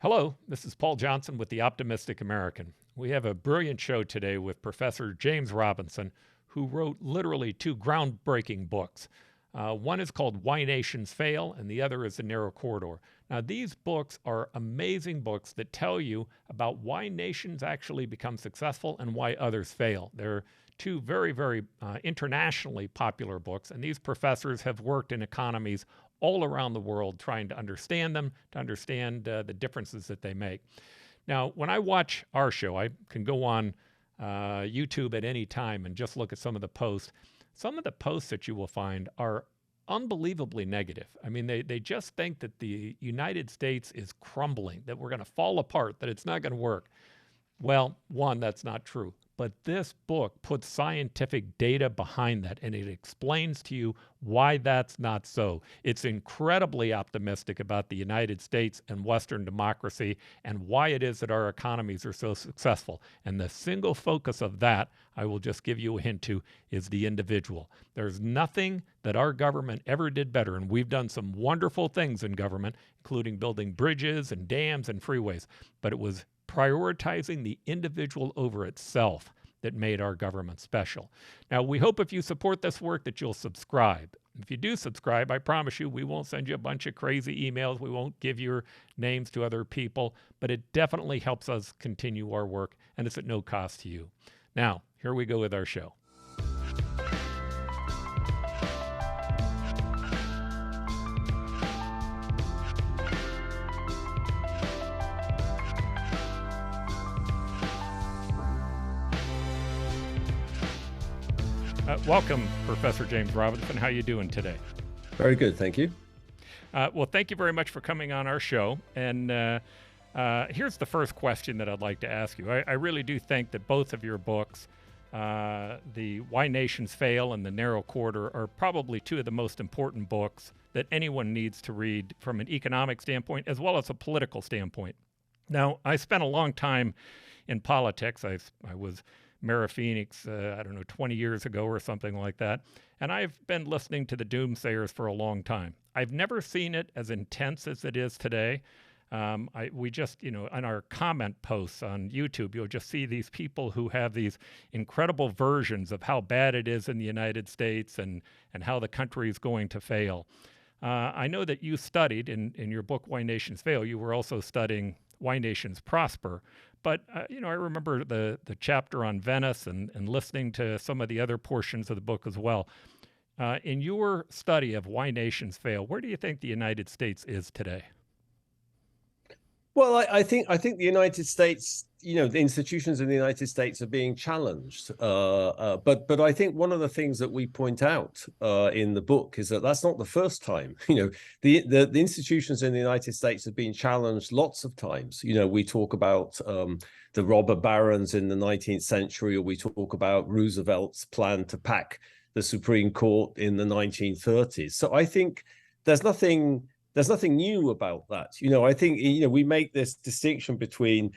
Hello, this is Paul Johnson with The Optimistic American. We have a brilliant show today with Professor James Robinson, who wrote literally two groundbreaking books. One is called Why Nations Fail, and the other is The Narrow Corridor. Now, these books are amazing books that tell you about why nations actually become successful and why others fail. They're two very internationally popular books, and these professors have worked in economies all around the world trying to understand them, to understand the differences that they make. Now, when I watch our show, I can go on YouTube at any time and just look at some of the posts. Some of the posts that you will find are unbelievably negative. I mean, they just think that the United States is crumbling, that we're going to fall apart, that it's not going to work. Well, one, that's not true. But this book puts scientific data behind that, and it explains to you why that's not so. It's incredibly optimistic about the United States and Western democracy and why it is that our economies are so successful. And the single focus of that, I will just give you a hint to, is the individual. There's nothing that our government ever did better, and we've done some wonderful things in government, including building bridges and dams and freeways, but it was prioritizing the individual over itself that made our government special. Now, we hope if you support this work that you'll subscribe. If you do subscribe, I promise you we won't send you a bunch of crazy emails. We won't give your names to other people, but it definitely helps us continue our work, and it's at no cost to you. Now, here we go with our show. Welcome, Professor James Robinson. How are you doing today? Very good, thank you. Well, thank you very much for coming on our show. And here's the first question that I'd like to ask you. I really do think that both of your books, the Why Nations Fail and The Narrow Corridor, are probably two of the most important books that anyone needs to read from an economic standpoint as well as a political standpoint. Now, I spent a long time in politics. I was mayor of Phoenix, 20 years ago or something like that. And I've been listening to the doomsayers for a long time. I've never seen it as intense as it is today. We just, on our comment posts on YouTube, you'll just see these people who have these incredible versions of how bad it is in the United States and how the country is going to fail. I know that you studied in your book, Why Nations Fail, you were also studying Why Nations Prosper. But, I remember the chapter on Venice and listening to some of the other portions of the book as well. In your study of Why Nations Fail, where do you think the United States is today? Well, I think the United States, the institutions in the United States are being challenged. But I think one of the things that we point out in the book is that that's not the first time. The institutions in the United States have been challenged lots of times. We talk about the robber barons in the 19th century, or we talk about Roosevelt's plan to pack the Supreme Court in the 1930s. So I think there's nothing new about that. I think, we make this distinction between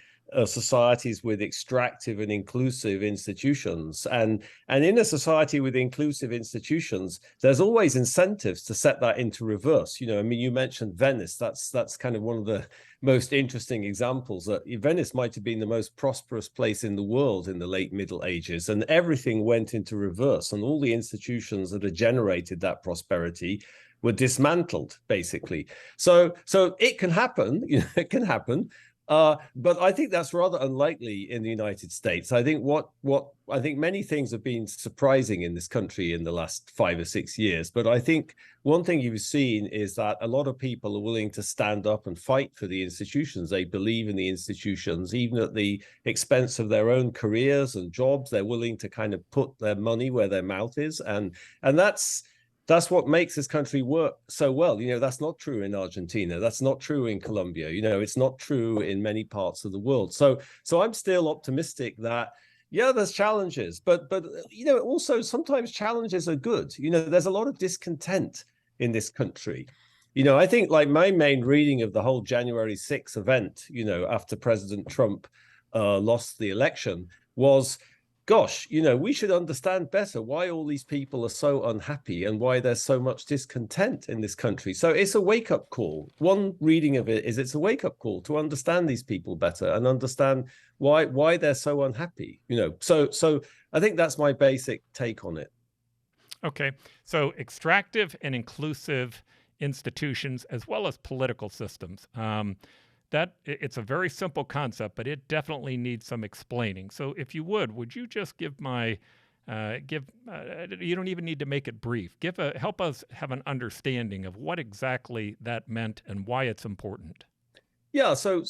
societies with extractive and inclusive institutions. And in a society with inclusive institutions, there's always incentives to set that into reverse. You mentioned Venice. That's kind of one of the most interesting examples. That Venice might have been the most prosperous place in the world in the late Middle Ages, and everything went into reverse, and all the institutions that had generated that prosperity were dismantled, basically. So it can happen, it can happen. But I think that's rather unlikely in the United States. I think I think many things have been surprising in this country in the last 5 or 6 years. But I think one thing you've seen is that a lot of people are willing to stand up and fight for the institutions. They believe in the institutions, even at the expense of their own careers and jobs. They're willing to kind of put their money where their mouth is, and that's what makes this country work so well. That's not true in Argentina. That's not true in Colombia. It's not true in many parts of the world. So I'm still optimistic that, there's challenges, but also sometimes challenges are good. There's a lot of discontent in this country. I think like my main reading of the whole January 6th event, after President Trump lost the election, was gosh, we should understand better why all these people are so unhappy and why there's so much discontent in this country. So it's a wake-up call. One reading of it is it's a wake-up call to understand these people better and understand why they're so unhappy. So I think that's my basic take on it. Okay, so extractive and inclusive institutions as well as political systems. That it's a very simple concept, but it definitely needs some explaining. So, if you would you just give my you don't even need to make it brief. Help us have an understanding of what exactly that meant and why it's important. Yeah, so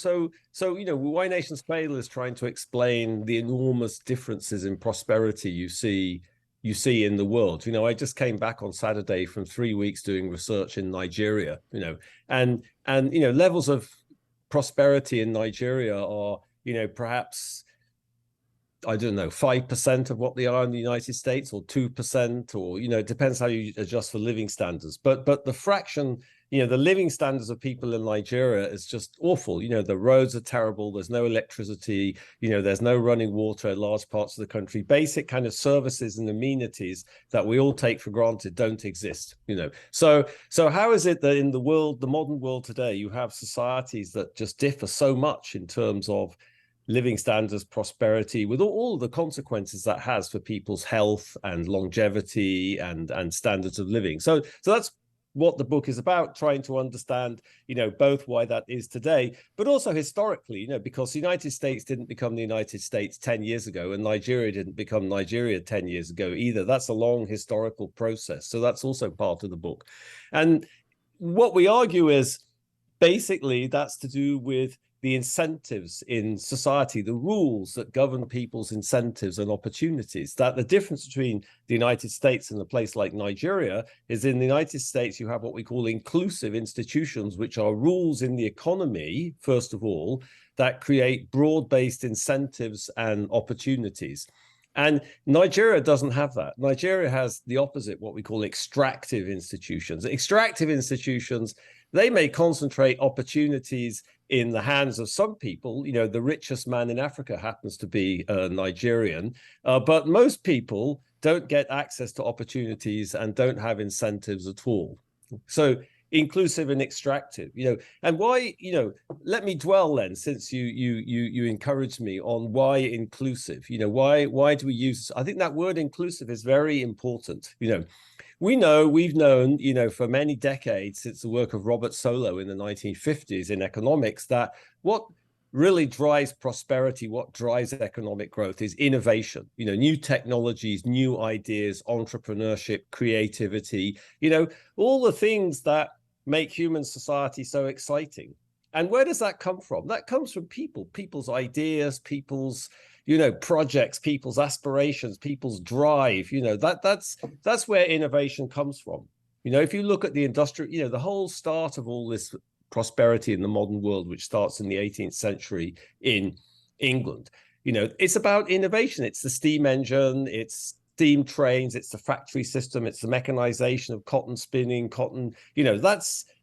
Why Nations Fail is trying to explain the enormous differences in prosperity you see in the world. I just came back on Saturday from 3 weeks doing research in Nigeria, and levels of prosperity in Nigeria are, perhaps, I don't know, 5% of what they are in the United States, or 2%, or, it depends how you adjust for living standards. But the fraction, the living standards of people in Nigeria is just awful. The roads are terrible. There's no electricity. There's no running water in large parts of the country. Basic kind of services and amenities that we all take for granted don't exist. So how is it that in the modern world today, you have societies that just differ so much in terms of living standards, prosperity, with all the consequences that has for people's health and longevity and standards of living? So that's what the book is about, trying to understand, both why that is today, but also historically, because the United States didn't become the United States 10 years ago, and Nigeria didn't become Nigeria 10 years ago either. That's a long historical process. So that's also part of the book. And what we argue is basically that's to do with the incentives in society, the rules that govern people's incentives and opportunities. That the difference between the United States and a place like Nigeria is, in the United States, you have what we call inclusive institutions, which are rules in the economy, first of all, that create broad-based incentives and opportunities. And Nigeria doesn't have that. Nigeria has the opposite, what we call extractive institutions. Extractive institutions, they may concentrate opportunities in the hands of some people. The richest man in Africa happens to be Nigerian, but most people don't get access to opportunities and don't have incentives at all. So inclusive and extractive, and why, let me dwell then, since you encouraged me, on why inclusive. Why do we use, I think that word inclusive is very important. We've known, for many decades, since the work of Robert Solow in the 1950s in economics, that what really drives prosperity, what drives economic growth, is innovation, new technologies, new ideas, entrepreneurship, creativity, all the things that make human society so exciting. And where does that come from? That comes from people's ideas, people's, projects, people's aspirations, people's drive. That's where innovation comes from. If you look at the industrial, the whole start of all this prosperity in the modern world, which starts in the 18th century in England, it's about innovation. It's the steam engine, it's steam trains, it's the factory system, it's the mechanization of cotton spinning,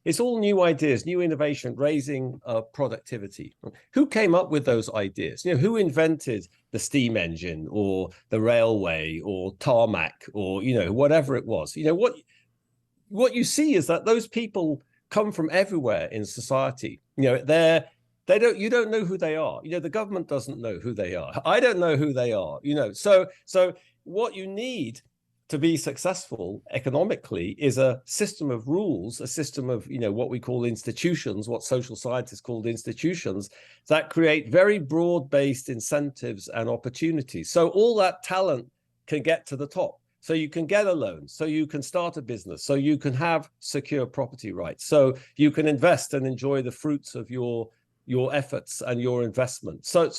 it's all new ideas, new innovation, raising productivity. Who came up with those ideas? Who invented the steam engine or the railway or tarmac or, whatever it was? What you see is that those people come from everywhere in society. You don't know who they are. The government doesn't know who they are. I don't know who they are. So what you need to be successful economically is a system of rules, a system of, what we call institutions, what social scientists called institutions, that create very broad-based incentives and opportunities. So all that talent can get to the top. So you can get a loan, so you can start a business, so you can have secure property rights, so you can invest and enjoy the fruits of your efforts and your investment. So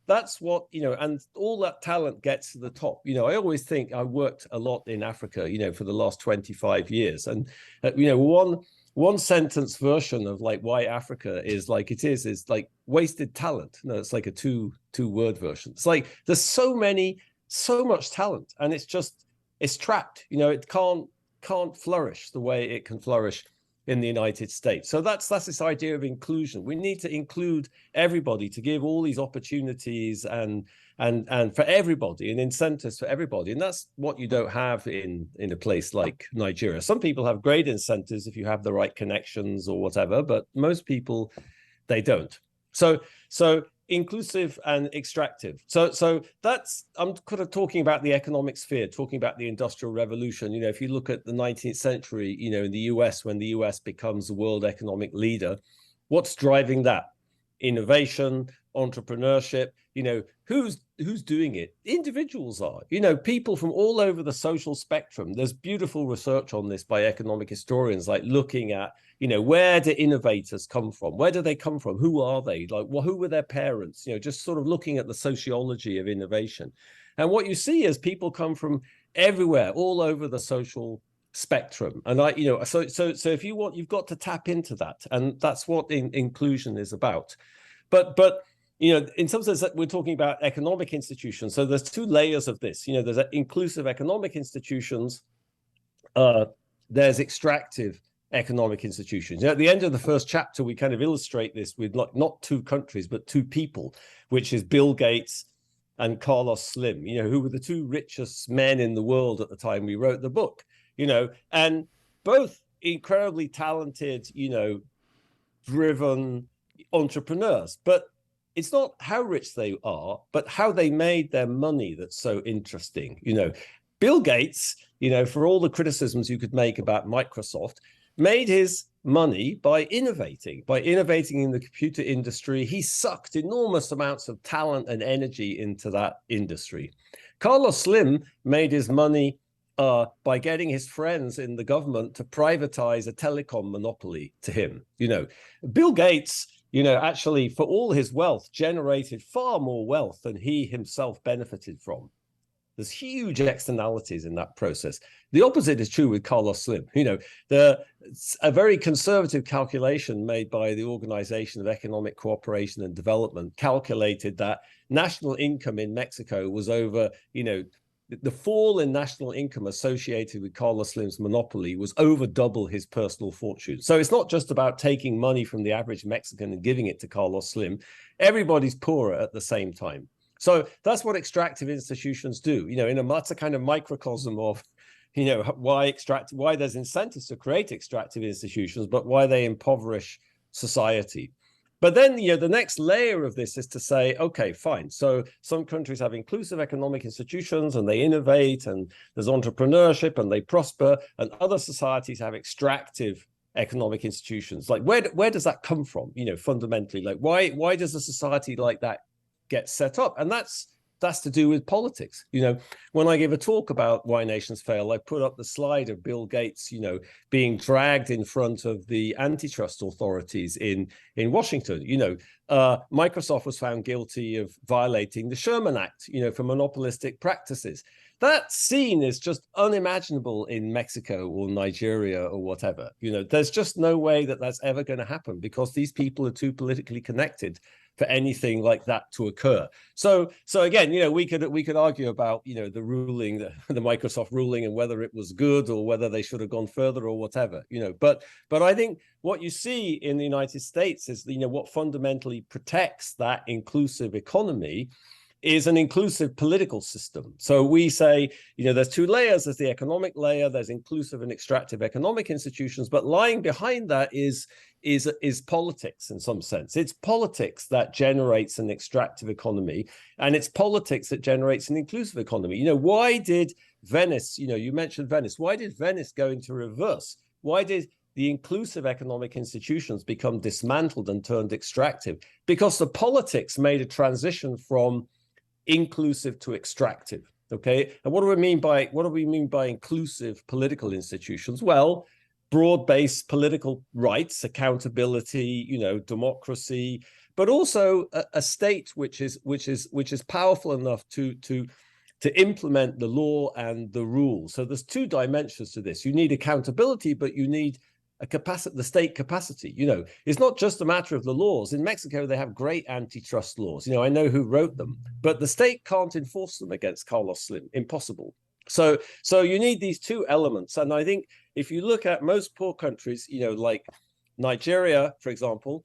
that's what, and all that talent gets to the top. I always think, I worked a lot in Africa, for the last 25 years. And, one sentence version of like why Africa is like it is like wasted talent. No, it's like a two word version. It's like there's so much talent, and it's trapped. It can't flourish the way it can flourish in the United States. So that's this idea of inclusion. We need to include everybody, to give all these opportunities and for everybody, and incentives for everybody. And that's what you don't have in a place like Nigeria. Some people have great incentives if you have the right connections or whatever, but most people, they don't. So inclusive and extractive. So that's, I'm kind of talking about the economic sphere, talking about the Industrial Revolution. You know, if you look at the 19th century, you know, in the US, when the US becomes the world economic leader, what's driving that? Innovation, entrepreneurship. You know, who's doing it? Individuals are, you know, people from all over the social spectrum. There's beautiful research on this by economic historians, like looking at, you know, where do innovators come from? Where do they come from? Who are they? Like, well, who were their parents? You know, just sort of looking at the sociology of innovation. And what you see is people come from everywhere, all over the social spectrum. And you know, so if you want, you've got to tap into that. And that's what inclusion is about. But you know, in some sense, we're talking about economic institutions. So there's two layers of this. You know, there's inclusive economic institutions. There's extractive economic institutions. You know, at the end of the first chapter, we kind of illustrate this with not two countries, but two people, which is Bill Gates and Carlos Slim, you know, who were the two richest men in the world at the time we wrote the book, you know, and both incredibly talented, you know, driven entrepreneurs. But it's not how rich they are, but how they made their money that's so interesting. You know, Bill Gates, you know, for all the criticisms you could make about Microsoft, made his money by innovating in the computer industry. He sucked enormous amounts of talent and energy into that industry. Carlos Slim made his money by getting his friends in the government to privatize a telecom monopoly to him. You know, Bill Gates, you know, actually, for all his wealth, generated far more wealth than he himself benefited from. There's huge externalities in that process. The opposite is true with Carlos Slim. You know, a very conservative calculation made by the Organization of Economic Cooperation and Development calculated that national income in Mexico was over, you know, the fall in national income associated with Carlos Slim's monopoly was over double his personal fortune. So it's not just about taking money from the average Mexican and giving it to Carlos Slim. Everybody's poorer at the same time. So that's what extractive institutions do. You know, that's a kind of microcosm of, you know, why there's incentives to create extractive institutions, but why they impoverish society. But then, you know, the next layer of this is to say, okay, fine. So some countries have inclusive economic institutions and they innovate and there's entrepreneurship and they prosper, and other societies have extractive economic institutions. Like, where does that come from? You know, fundamentally, like why does a society like that get set up? And that's to do with politics. You know, when I give a talk about why nations fail, I put up the slide of Bill Gates, you know, being dragged in front of the antitrust authorities in Washington. You know, Microsoft was found guilty of violating the Sherman Act, you know, for monopolistic practices. That scene is just unimaginable in Mexico or Nigeria or whatever. You know, there's just no way that that's ever going to happen because these people are too politically connected for anything like that to occur. So again, you know, we could argue about, you know, the ruling, the Microsoft ruling, and whether it was good or whether they should have gone further or whatever, you know. But I think what you see in the United States is, you know, what fundamentally protects that inclusive economy is an inclusive political system. So we say, you know, there's two layers. There's the economic layer, there's inclusive and extractive economic institutions, but lying behind that is politics in some sense. It's politics that generates an extractive economy, and it's politics that generates an inclusive economy. You know, why did Venice, you know, you mentioned Venice, why did Venice go into reverse? Why did the inclusive economic institutions become dismantled and turned extractive? Because the politics made a transition from inclusive to extractive. Okay, and what do we mean by inclusive political institutions? Well, broad-based political rights, accountability, you know, democracy, but also a state which is powerful enough to implement the law and the rules. So there's two dimensions to this. You need accountability, but you need the state capacity. You know, it's not just a matter of the laws. In Mexico, they have great antitrust laws. You know, I know who wrote them, but the state can't enforce them against Carlos Slim. Impossible. So you need these two elements. And I think if you look at most poor countries, like Nigeria, for example,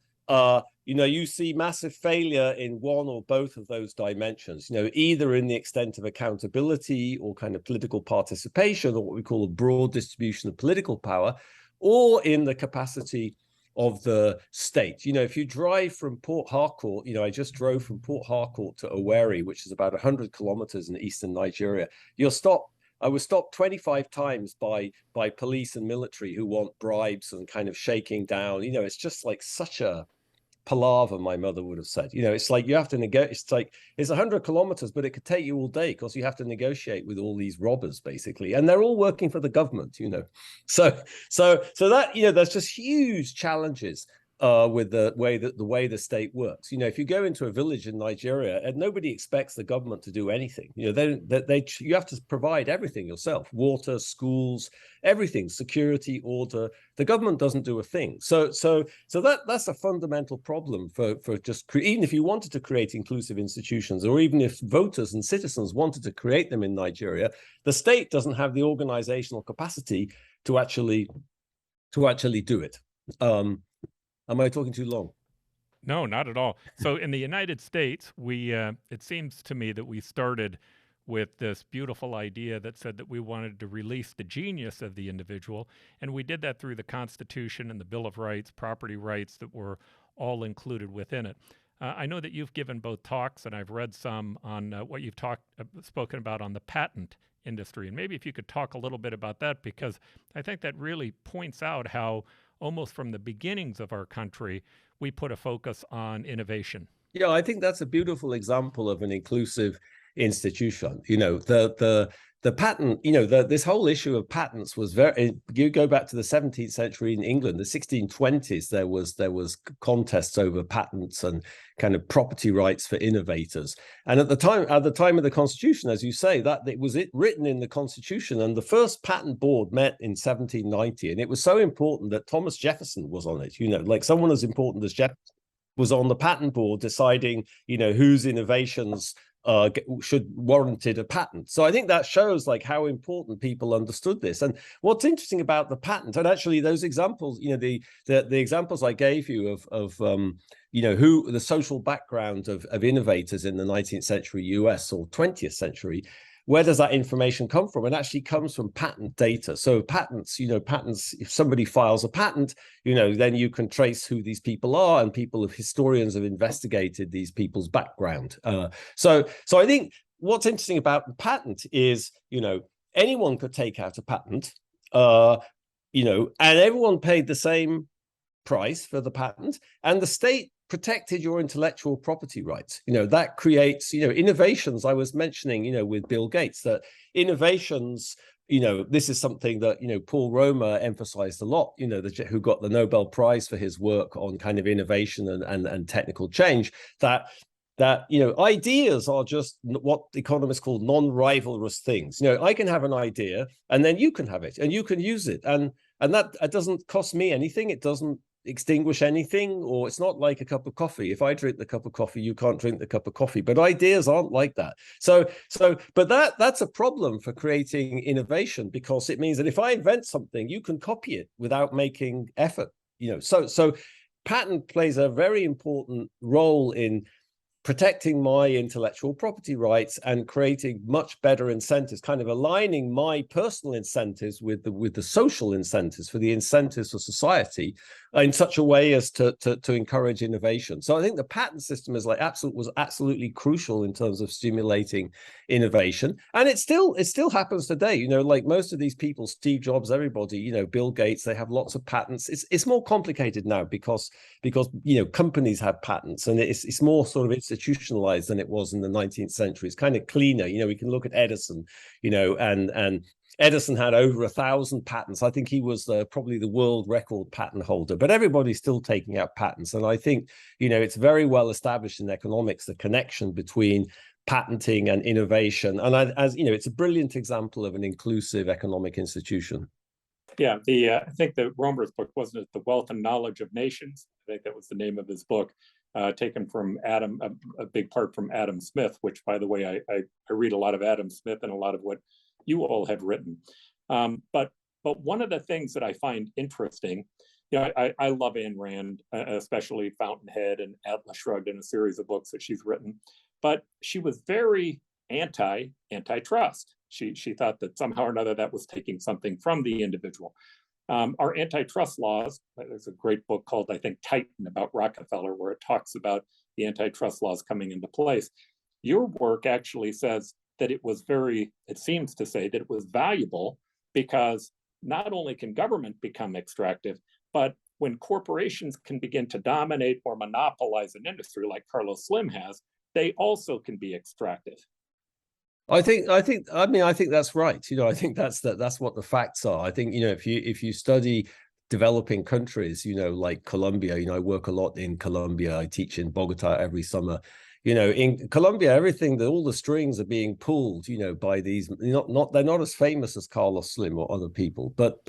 you see massive failure in one or both of those dimensions, either in the extent of accountability or kind of political participation, or what we call a broad distribution of political power, or in the capacity of the state. If you drive from Port Harcourt, I just drove from Port Harcourt to Owerri, which is about 100 kilometers in eastern Nigeria. I was stopped 25 times by police and military who want bribes and kind of shaking down. It's just like such a palaver, my mother would have said. It's like you have to negotiate. It's like it's 100 kilometers, but it could take you all day because you have to negotiate with all these robbers, basically, and they're all working for the government. So that there's just huge challenges with the way the state works. If you go into a village in Nigeria and nobody expects the government to do anything, you have to provide everything yourself: water, schools, everything, security, order. The government doesn't do a thing. So that's a fundamental problem for just even if you wanted to create inclusive institutions, or even if voters and citizens wanted to create them in Nigeria, the state doesn't have the organizational capacity to actually do it. Am I talking too long? No, not at all. So in the United States, it seems to me that we started with this beautiful idea that said that we wanted to release the genius of the individual, and we did that through the Constitution and the Bill of Rights, property rights that were all included within it. I know that you've given both talks, and I've read some on what you've spoken about on the patent industry, and maybe if you could talk a little bit about that, because I think that really points out how almost from the beginnings of our country, we put a focus on innovation. Yeah, I think that's a beautiful example of an inclusive institution. The patent, this whole issue of patents was you go back to the 17th century in England, the 1620s, there was contests over patents and kind of property rights for innovators. And at the time of the Constitution, as you say, that it was written in the Constitution, and the first patent board met in 1790. And it was so important that Thomas Jefferson was on it, like someone as important as Jefferson was on the patent board deciding, whose innovations should warranted a patent. So I think that shows like how important people understood this. And what's interesting about the patent, and actually those examples, the examples I gave you of who the social background of innovators in the 19th century US or 20th century, where does that information come from? It actually comes from patent data. So patents, if somebody files a patent, then you can trace who these people are, and historians have investigated these people's background. So I think what's interesting about the patent is, anyone could take out a patent, and everyone paid the same price for the patent, and the state protected your intellectual property rights. That creates, innovations. I was mentioning, with Bill Gates, that innovations, this is something that, Paul Romer emphasized a lot, who got the Nobel Prize for his work on kind of innovation and technical change, that ideas are just what economists call non-rivalrous things. I can have an idea and then you can have it and you can use it. And that doesn't cost me anything. It doesn't extinguish anything, or it's not like a cup of coffee. If I drink the cup of coffee, you can't drink the cup of coffee. But ideas aren't like that. But that's a problem for creating innovation, because it means that if I invent something, you can copy it without making effort. So patent plays a very important role in protecting my intellectual property rights and creating much better incentives, kind of aligning my personal incentives with the social incentives, for the incentives for society, in such a way as to encourage innovation. So I think the patent system was absolutely crucial in terms of stimulating innovation, and it still happens today. Like most of these people, Steve Jobs, everybody, Bill Gates, they have lots of patents. It's more complicated now because companies have patents, and it's more sort of institutionalized than it was in the 19th century. It's kind of cleaner. We can look at Edison, and Edison had over 1,000 patents. I think he was probably the world record patent holder, but everybody's still taking out patents. And I think, it's very well established in economics, the connection between patenting and innovation. And it's a brilliant example of an inclusive economic institution. Yeah, I think that Romer's book, wasn't it The Wealth and Knowledge of Nations? I think that was the name of his book, taken from a big part from Adam Smith, which, by the way, I read a lot of Adam Smith and a lot of what you all have written. But But one of the things that I find interesting, I love Ayn Rand, especially Fountainhead and Atlas Shrugged, and a series of books that she's written. But she was very antitrust. She thought that somehow or another that was taking something from the individual. Our antitrust laws, there's a great book called, I think, Titan, about Rockefeller, where it talks about the antitrust laws coming into place. Your work actually says that it seems to say that it was valuable because not only can government become extractive, but when corporations can begin to dominate or monopolize an industry like Carlos Slim has, they also can be extractive. I think that's right. I think that's what the facts are. I think, if you study developing countries, like Colombia, I work a lot in Colombia. I teach in Bogota every summer. In Colombia, all the strings are being pulled, by these, they're not as famous as Carlos Slim or other people, but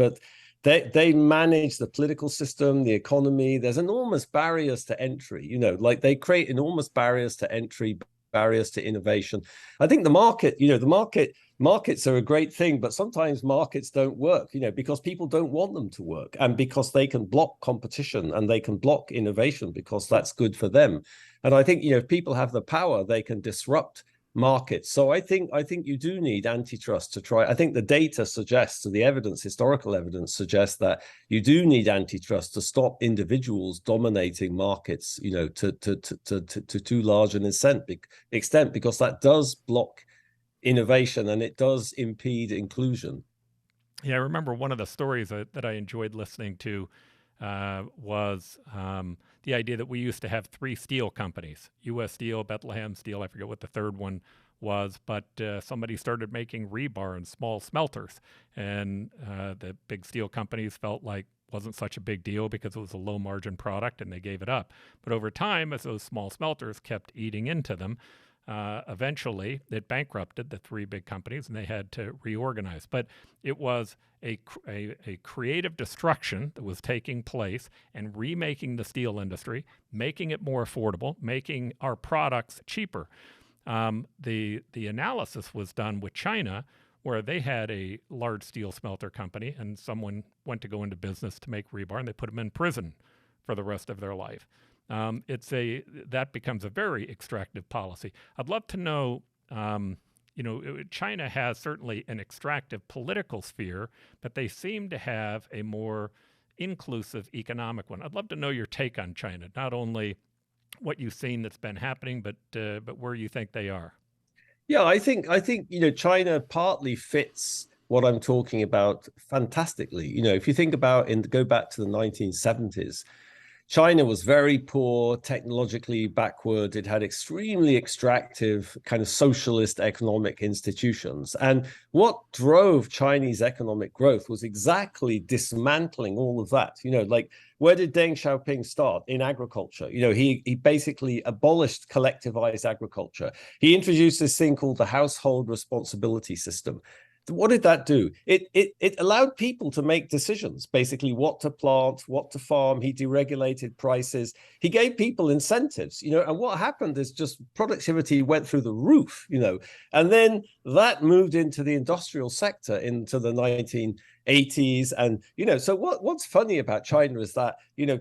they manage the political system, the economy. There's enormous barriers to entry, like they create enormous barriers to entry, barriers to innovation. I think markets are a great thing, but sometimes markets don't work, because people don't want them to work, and because they can block competition and they can block innovation because that's good for them. And I think, if people have the power, they can disrupt markets. So I think you do need antitrust to try. I think the data suggests, the evidence, historical evidence suggests that you do need antitrust to stop individuals dominating markets, to too large an extent, because that does block innovation and it does impede inclusion. Yeah, I remember one of the stories that I enjoyed listening to was the idea that we used to have 3 steel companies: U.S. Steel, Bethlehem Steel, I forget what the third one was, but somebody started making rebar and small smelters, and the big steel companies felt like wasn't such a big deal because it was a low margin product and they gave it up. But over time, as those small smelters kept eating into them, eventually it bankrupted the 3 big companies and they had to reorganize. But it was a creative destruction that was taking place and remaking the steel industry, making it more affordable, making our products cheaper. The analysis was done with China, where they had a large steel smelter company and someone went to go into business to make rebar and they put them in prison for the rest of their life. That becomes a very extractive policy. I'd love to know, China has certainly an extractive political sphere, but they seem to have a more inclusive economic one. I'd love to know your take on China, not only what you've seen that's been happening, but where you think they are. Yeah, I think China partly fits what I'm talking about fantastically. If you think about go back to the 1970s, China was very poor, technologically backward. It had extremely extractive kind of socialist economic institutions. And what drove Chinese economic growth was exactly dismantling all of that. Like, where did Deng Xiaoping start? In agriculture. He basically abolished collectivized agriculture. He introduced this thing called the household responsibility system. What did that do? It allowed people to make decisions, basically what to plant, what to farm. He deregulated prices. He gave people incentives, and what happened is just productivity went through the roof, and then that moved into the industrial sector into the 1980s. And, so what's funny about China is that,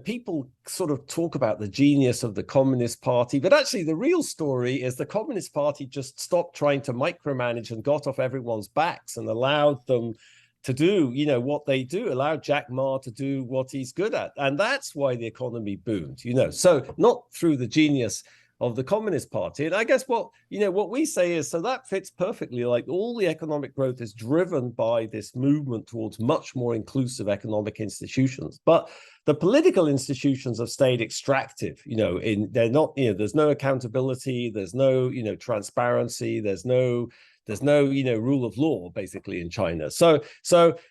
people sort of talk about the genius of the Communist Party, but actually the real story is the Communist Party just stopped trying to micromanage and got off everyone's backs and allowed them to do, what they do, allowed Jack Ma to do what he's good at. And that's why the economy boomed, so not through the genius of the Communist Party. And I guess what we say is, so that fits perfectly. Like, all the economic growth is driven by this movement towards much more inclusive economic institutions. But the political institutions have stayed extractive. They're not, there's no accountability, there's no, transparency, there's no rule of law basically in China. So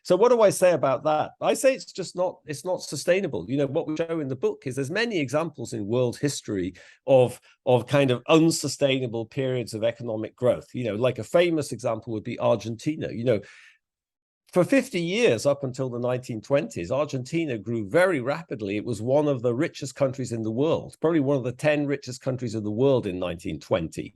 what do I say about that? I say it's not sustainable. What we show in the book is there's many examples in world history of kind of unsustainable periods of economic growth. Like a famous example would be Argentina. For 50 years, up until the 1920s, Argentina grew very rapidly. It was one of the richest countries in the world, probably one of the 10 richest countries in the world in 1920.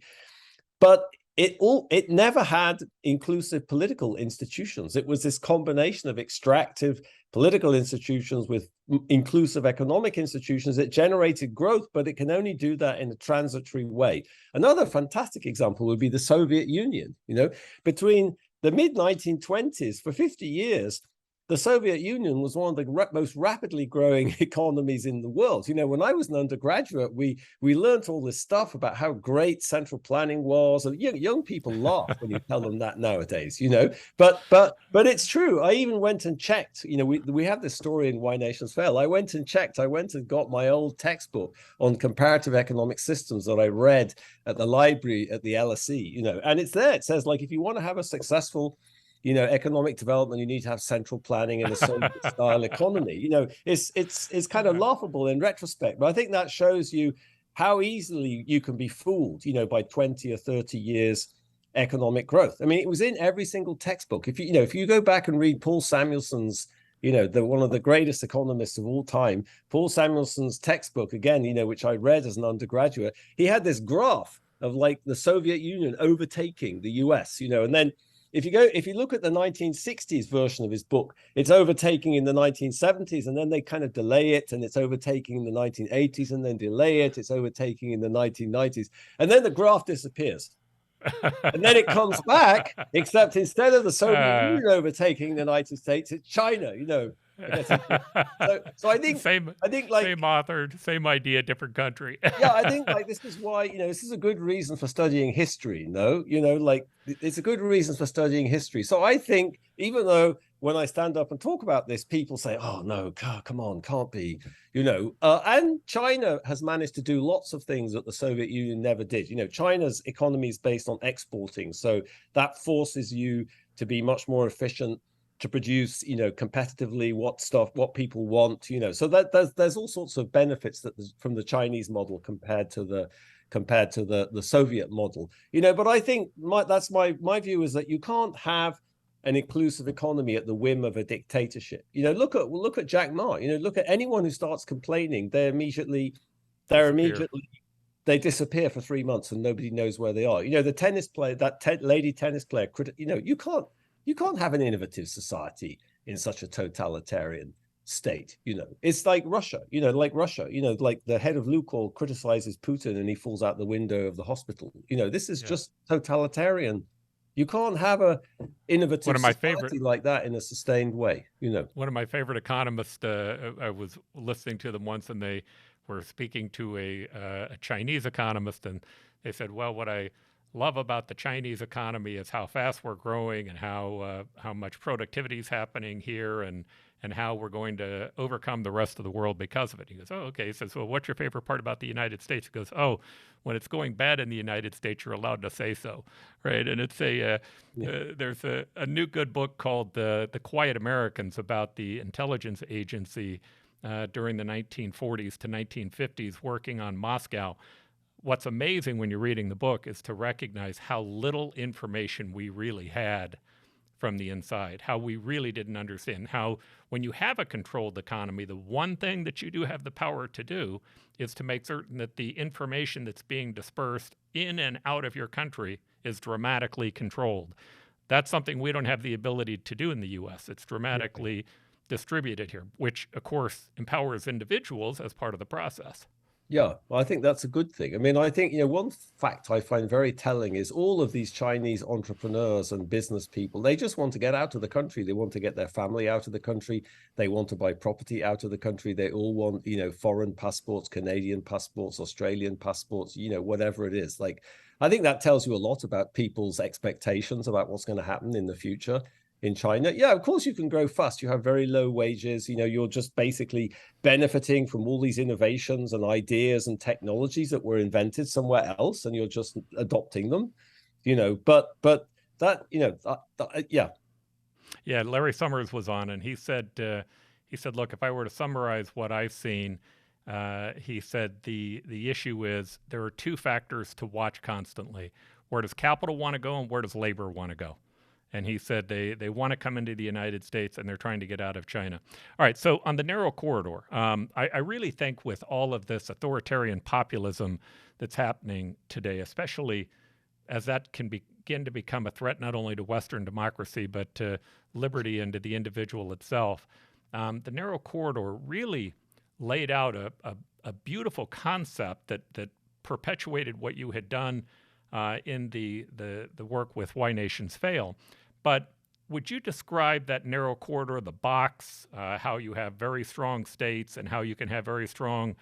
But it never had inclusive political institutions. It was this combination of extractive political institutions with inclusive economic institutions that generated growth, but it can only do that in a transitory way. Another fantastic example would be the Soviet Union. Between the mid-1920s, for 50 years, the Soviet Union was one of the most rapidly growing economies in the world. When I was an undergraduate, we learned all this stuff about how great central planning was. And young people laugh when you tell them that nowadays, But it's true. I even went and checked. We have this story in Why Nations Fail. I went and checked. I went and got my old textbook on comparative economic systems that I read at the library at the LSE, and it's there. It says, like, if you want to have a successful economic development, you need to have central planning and a Soviet-style economy. It's kind of laughable in retrospect, but I think that shows you how easily you can be fooled, by 20 or 30 years economic growth. I mean, it was in every single textbook. If you go back and read Paul Samuelson's, one of the greatest economists of all time, Paul Samuelson's textbook, again, which I read as an undergraduate, he had this graph of like the Soviet Union overtaking the US, and then if you look at the 1960s version of his book, it's overtaking in the 1970s, and then they kind of delay it, and it's overtaking in the 1980s, and then delay it, it's overtaking in the 1990s, and then the graph disappears. And then it comes back, except instead of the Soviet Union overtaking the United States, it's China, So I think same author, same idea, different country. Yeah, I think like this is why, this is a good reason for studying history, like it's a good reason for studying history. So I think, even though when I stand up and talk about this, people say, oh no, come on, can't be, and China has managed to do lots of things that the Soviet Union never did. China's economy is based on exporting, so that forces you to be much more efficient, to produce, competitively what people want, so that there's all sorts of benefits from the Chinese model compared to the Soviet model, but I think that's my view, is that you can't have an inclusive economy at the whim of a dictatorship. Look at Jack Ma. Look at anyone who starts complaining, they disappear for 3 months and nobody knows where they are. The tennis player, lady tennis player, you can't have an innovative society in such a totalitarian state. It's like Russia, like the head of Lukoil criticizes Putin and he falls out the window of the hospital. This is just totalitarian. You can't have a innovative society like that in a sustained way. One of my favorite economists, I was listening to them once, and they were speaking to a Chinese economist, and they said, well, what I love about the Chinese economy is how fast we're growing, and how much productivity is happening here, and how we're going to overcome the rest of the world because of it. He goes, oh, okay. He says, well, what's your favorite part about the United States? He goes, oh, when it's going bad in the United States, you're allowed to say so, right? And it's there's a new good book called The Quiet Americans, about the intelligence agency during the 1940s to 1950s working on Moscow. What's amazing when you're reading the book is to recognize how little information we really had from the inside, how we really didn't understand, how when you have a controlled economy, the one thing that you do have the power to do is to make certain that the information that's being dispersed in and out of your country is dramatically controlled. That's something we don't have the ability to do in the U.S. It's dramatically distributed here, which, of course, empowers individuals as part of the process. Yeah, well, I think that's a good thing. I mean, I think, one fact I find very telling is all of these Chinese entrepreneurs and business people, they just want to get out of the country. They want to get their family out of the country. They want to buy property out of the country. They all want, foreign passports, Canadian passports, Australian passports, whatever it is. Like, I think that tells you a lot about people's expectations about what's going to happen in the future in China. Yeah, of course you can grow fast. You have very low wages. You're just basically benefiting from all these innovations and ideas and technologies that were invented somewhere else, and you're just adopting them. But that, yeah. Yeah, Larry Summers was on, and he said, look, if I were to summarize what I've seen, he said the issue is there are two factors to watch constantly. Where does capital want to go, and where does labor want to go? And he said they want to come into the United States, and they're trying to get out of China. All right, so on the narrow corridor, I really think with all of this authoritarian populism that's happening today, especially as that can begin to become a threat not only to Western democracy, but to liberty and to the individual itself. The narrow corridor really laid out a beautiful concept that perpetuated what you had done in the work with Why Nations Fail. But would you describe that narrow corridor, the box, how you have very strong states and how you can have very strong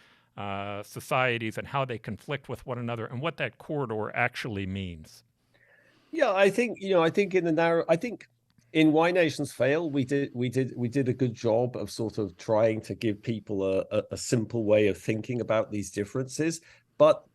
societies and how they conflict with one another, and what that corridor actually means? Yeah, I think in Why Nations Fail, we did a good job of sort of trying to give people a simple way of thinking about these differences. But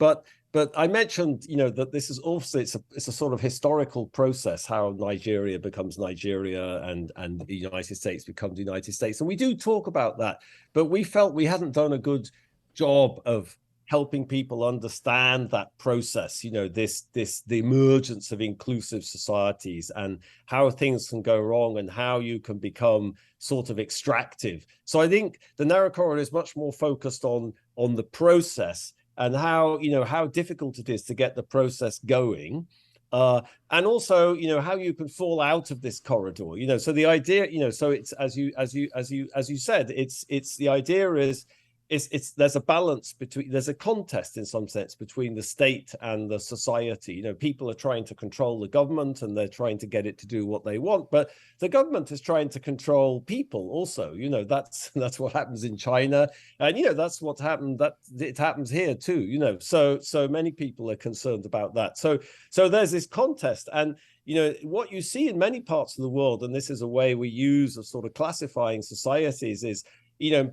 I mentioned, that this is also it's a sort of historical process, how Nigeria becomes Nigeria and the United States becomes the United States, and we do talk about that. But we felt we hadn't done a good job of helping people understand that process, the emergence of inclusive societies and how things can go wrong and how you can become sort of extractive. So I think the narrow corridor is much more focused on the process and how difficult it is to get the process going. And also, how you can fall out of this corridor. So the idea, so it's as you said, it's the idea is there's a balance there's a contest in some sense between the state and the society. People are trying to control the government and they're trying to get it to do what they want, but the government is trying to control people also. That's what happens in China, and that's what happened. That it happens here too. So many people are concerned about that. So there's this contest, and what you see in many parts of the world, and this is a way we use of sort of classifying societies, is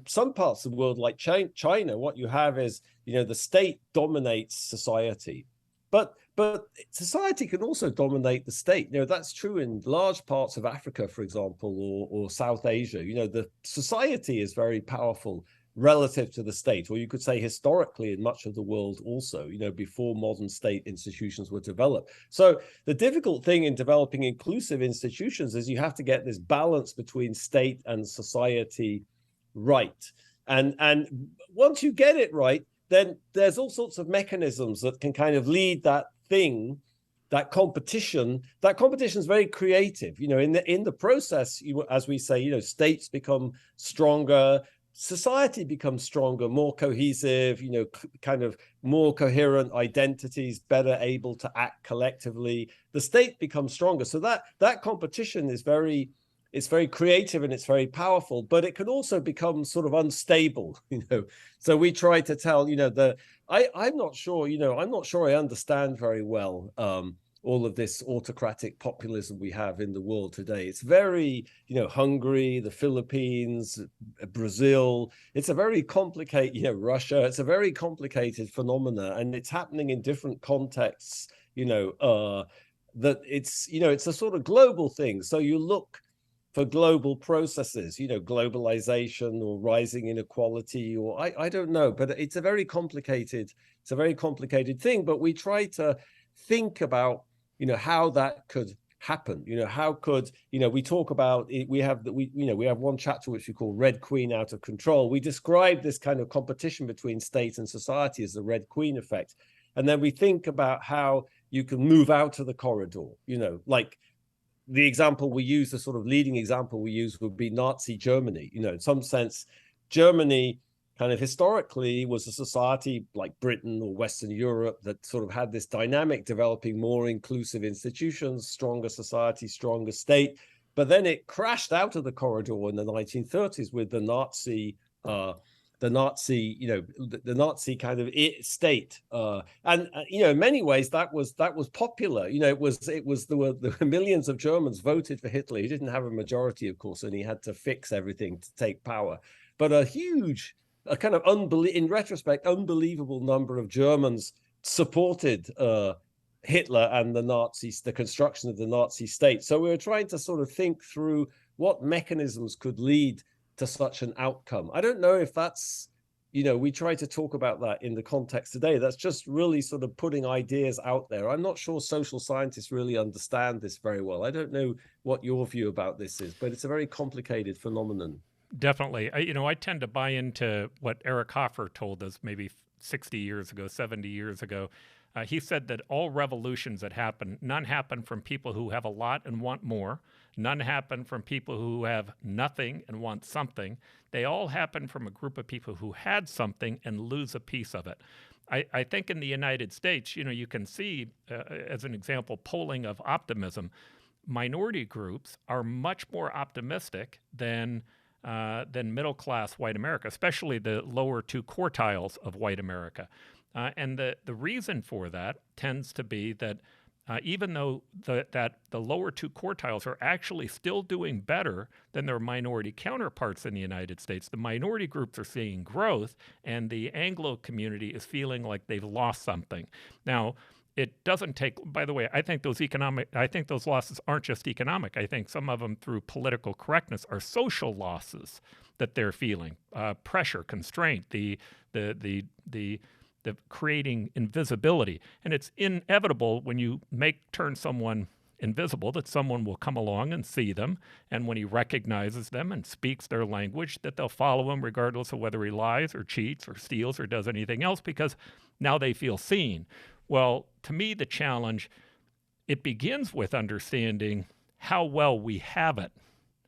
some parts of the world, like China, what you have is, the state dominates society, but society can also dominate the state. That's true in large parts of Africa, for example, or South Asia. The society is very powerful relative to the state, or you could say historically in much of the world also, before modern state institutions were developed. So the difficult thing in developing inclusive institutions is you have to get this balance between state and society right. And once you get it right, then there's all sorts of mechanisms that can kind of lead that competition. That competition is very creative. In the process, as we say, states become stronger, society becomes stronger, more cohesive, kind of more coherent identities, better able to act collectively. The state becomes stronger. So that competition is it's very creative and it's very powerful, but it can also become sort of unstable, So we try to tell, I'm not sure I understand very well all of this autocratic populism we have in the world today. It's very, Hungary, the Philippines, Brazil. It's a very complicated, Russia. It's a very complicated phenomena, and it's happening in different contexts. That it's a sort of global thing. So you look for global processes, globalization or rising inequality, or I don't know, but it's a very complicated thing. But we try to think about, how that could happen. How could, we talk about it, we have one chapter which we call Red Queen Out of Control. We describe this kind of competition between state and society as the Red Queen effect. And then we think about how you can move out of the corridor, like the example we use, the sort of leading example we use would be Nazi Germany. In some sense, Germany kind of historically was a society like Britain or Western Europe that sort of had this dynamic developing more inclusive institutions, stronger society, stronger state. But then it crashed out of the corridor in the 1930s with the Nazi kind of state, and in many ways that was popular. There were millions of Germans voted for Hitler. He didn't have a majority, of course, and he had to fix everything to take power. But a kind of in retrospect, unbelievable number of Germans supported Hitler and the Nazis, the construction of the Nazi state. So we were trying to sort of think through what mechanisms could lead to such an outcome. I don't know if that's, we try to talk about that in the context today. That's just really sort of putting ideas out there. I'm not sure social scientists really understand this very well. I don't know what your view about this is, but it's a very complicated phenomenon. Definitely. I tend to buy into what Eric Hoffer told us maybe 60 years ago, 70 years ago. He said that all revolutions that happen, none happen from people who have a lot and want more. None happen from people who have nothing and want something. They all happen from a group of people who had something and lose a piece of it. I think in the United States, you can see, as an example, polling of optimism. Minority groups are much more optimistic than middle-class white America, especially the lower two quartiles of white America. And the reason for that tends to be that even though the lower two quartiles are actually still doing better than their minority counterparts in the United States, the minority groups are seeing growth, and the Anglo community is feeling like they've lost something. Now, it doesn't take, by the way, I think those losses aren't just economic. I think some of them, through political correctness, are social losses that they're feeling. Pressure, constraint, the creating invisibility. And it's inevitable when you turn someone invisible that someone will come along and see them, and when he recognizes them and speaks their language, that they'll follow him regardless of whether he lies or cheats or steals or does anything else, because now they feel seen. Well, to me, the challenge, it begins with understanding how well we have it,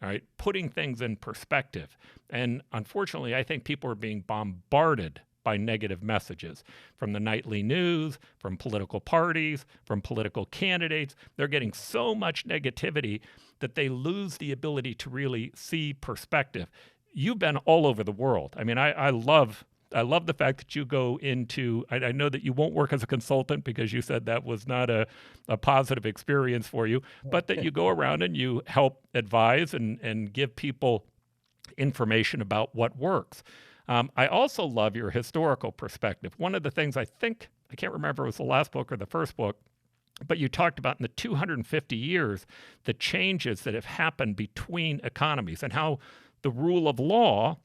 all right, putting things in perspective. And unfortunately, I think people are being bombarded by negative messages from the nightly news, from political parties, from political candidates. They're getting so much negativity that they lose the ability to really see perspective. You've been all over the world. I mean, I love the fact that you go into, I know that you won't work as a consultant because you said that was not a positive experience for you, but that you go around and you help advise and give people information about what works. I also love your historical perspective. One of the things I can't remember if it was the last book or the first book, but you talked about in the 250 years, the changes that have happened between economies and how the rule of law,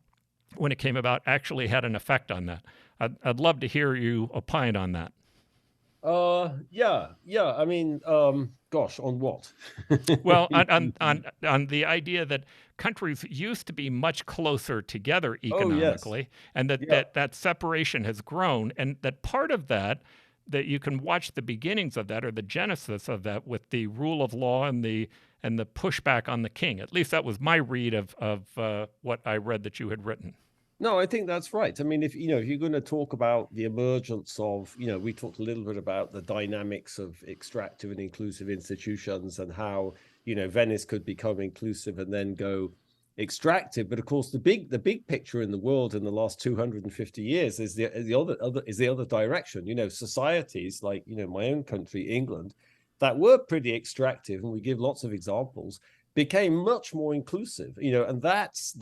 when it came about, actually had an effect on that. I'd love to hear you opine on that. Yeah. I mean, gosh, on what? Well, on the idea that countries used to be much closer together economically, and that separation has grown, and that part of that you can watch the beginnings of that, or the genesis of that, with the rule of law and the pushback on the king. At least that was my read of what I read that you had written. No, I think that's right. I mean, if you're going to talk about the emergence of, we talked a little bit about the dynamics of extractive and inclusive institutions and how, Venice could become inclusive and then go extractive. But of course, the big picture in the world in the last 250 years is the other direction. Societies like, my own country, England, that were pretty extractive, and we give lots of examples, became much more inclusive, and that's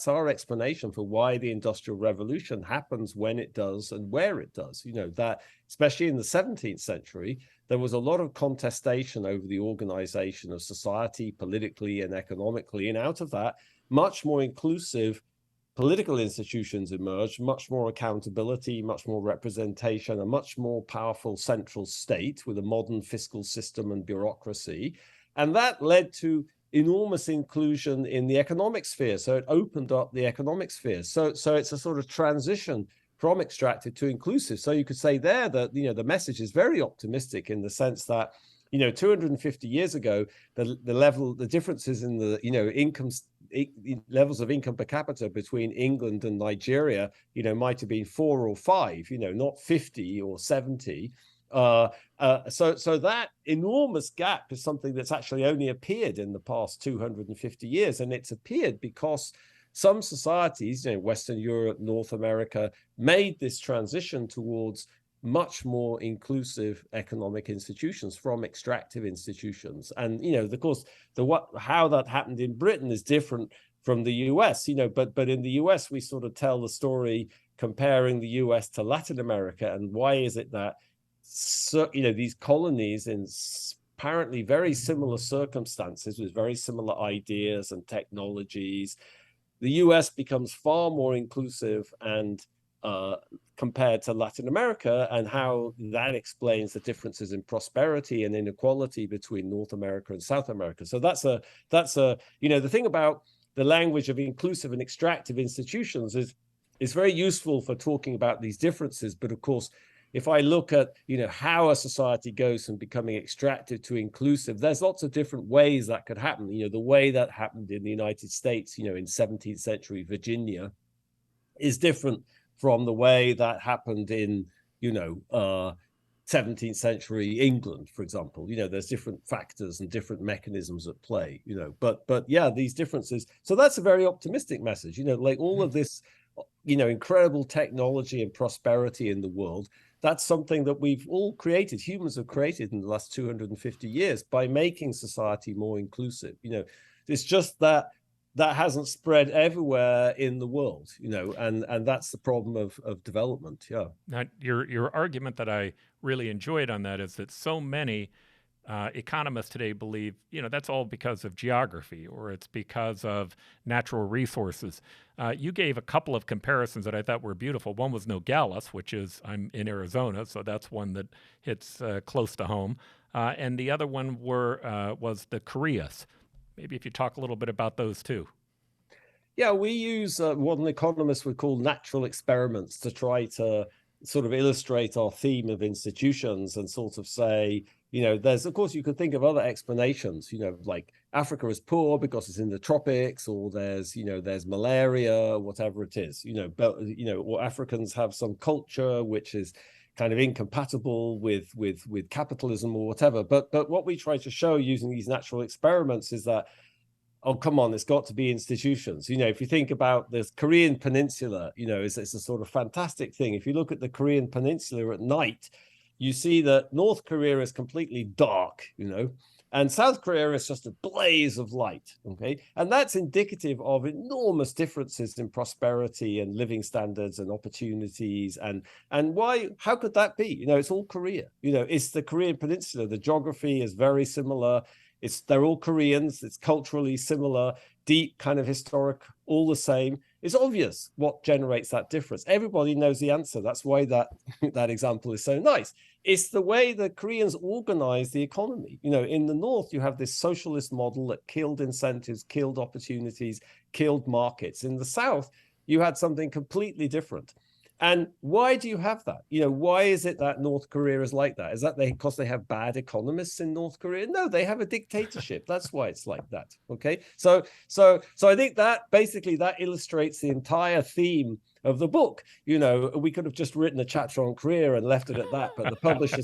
our explanation for why the Industrial Revolution happens when it does and where it does. That especially in the 17th century, there was a lot of contestation over the organization of society politically and economically, and out of that, much more inclusive political institutions emerged, much more accountability, much more representation, a much more powerful central state with a modern fiscal system and bureaucracy. And that led to enormous inclusion in the economic sphere. So it opened up the economic sphere. So it's a sort of transition from extractive to inclusive. So you could say there that, the message is very optimistic in the sense that, 250 years ago, the differences in the, levels of income per capita between England and Nigeria, might have been 4 or 5, not 50 or 70. So that enormous gap is something that's actually only appeared in the past 250 years. And it's appeared because some societies, Western Europe, North America, made this transition towards much more inclusive economic institutions from extractive institutions. And, of course, how that happened in Britain is different from the US, but in the US, we sort of tell the story comparing the US to Latin America. And why is it that these colonies in apparently very similar circumstances with very similar ideas and technologies, the US becomes far more inclusive and compared to Latin America, and how that explains the differences in prosperity and inequality between North America and South America. So that's the thing about the language of inclusive and extractive institutions is it's very useful for talking about these differences. But of course, if I look at, how a society goes from becoming extractive to inclusive, there's lots of different ways that could happen. The way that happened in the United States, in 17th century Virginia is different from the way that happened in, 17th century England, for example. There's different factors and different mechanisms at play, but yeah, these differences. So that's a very optimistic message, like all of this, incredible technology and prosperity in the world. That's something that we've all created, humans have created in the last 250 years by making society more inclusive. It's just that hasn't spread everywhere in the world, and that's the problem of development. Yeah. Now, your argument that I really enjoyed on that is that so many economists today believe, that's all because of geography, or it's because of natural resources. You gave a couple of comparisons that I thought were beautiful. One was Nogales, which is, I'm in Arizona, so that's one that hits close to home. And the other one was the Koreas. Maybe if you talk a little bit about those too. Yeah, we use what an economist would call natural experiments to try to sort of illustrate our theme of institutions and sort of say, there's, of course, you could think of other explanations, like Africa is poor because it's in the tropics, or there's malaria, whatever it is, but, or Africans have some culture which is kind of incompatible with capitalism or whatever. But what we try to show using these natural experiments is that, oh, come on, it's got to be institutions. If you think about the Korean Peninsula, it's a sort of fantastic thing. If you look at the Korean Peninsula at night, you see that North Korea is completely dark, and South Korea is just a blaze of light, okay? And that's indicative of enormous differences in prosperity and living standards and opportunities. And why, how could that be? It's all Korea. It's the Korean Peninsula. The geography is very similar. They're all Koreans. It's culturally similar, deep kind of historic, all the same. It's obvious what generates that difference. Everybody knows the answer. That's why that example is so nice. It's the way the Koreans organize the economy. In the North, you have this socialist model that killed incentives, killed opportunities, killed markets. In the South, you had something completely different. And why do you have that? Why is it that North Korea is like that? Is that because they have bad economists in North Korea? No, they have a dictatorship. That's why it's like that. Okay. So I think that basically that illustrates the entire theme of the book. We could have just written a chapter on Korea and left it at that, but the publisher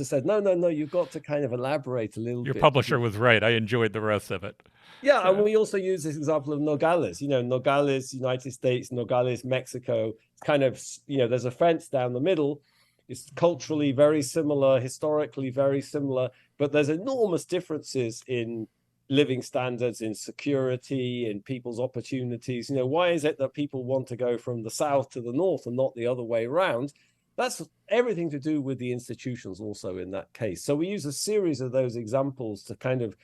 said, no, you've got to kind of elaborate a little bit. Your publisher was right. I enjoyed the rest of it. Yeah, and we also use this example of Nogales. Nogales, United States, Nogales, Mexico. It's kind of, there's a fence down the middle. It's culturally very similar, historically very similar, but there's enormous differences in living standards, in security, in people's opportunities. Why is it that people want to go from the south to the north and not the other way around? That's everything to do with the institutions also in that case. So we use a series of those examples to kind of,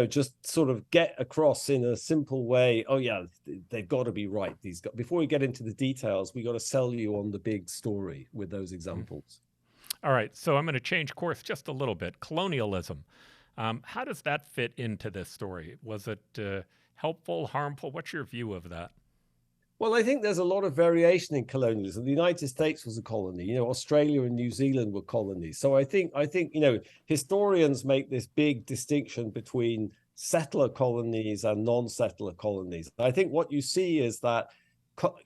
just sort of get across in a simple way, oh yeah, they've got to be right. Before we get into the details, we got to sell you on the big story with those examples. All right, so I'm going to change course just a little bit. Colonialism. How does that fit into this story? Was it helpful, harmful? What's your view of that? Well, I think there's a lot of variation in colonialism. The United States was a colony, Australia and New Zealand were colonies. So I think, historians make this big distinction between settler colonies and non-settler colonies. I think what you see is that,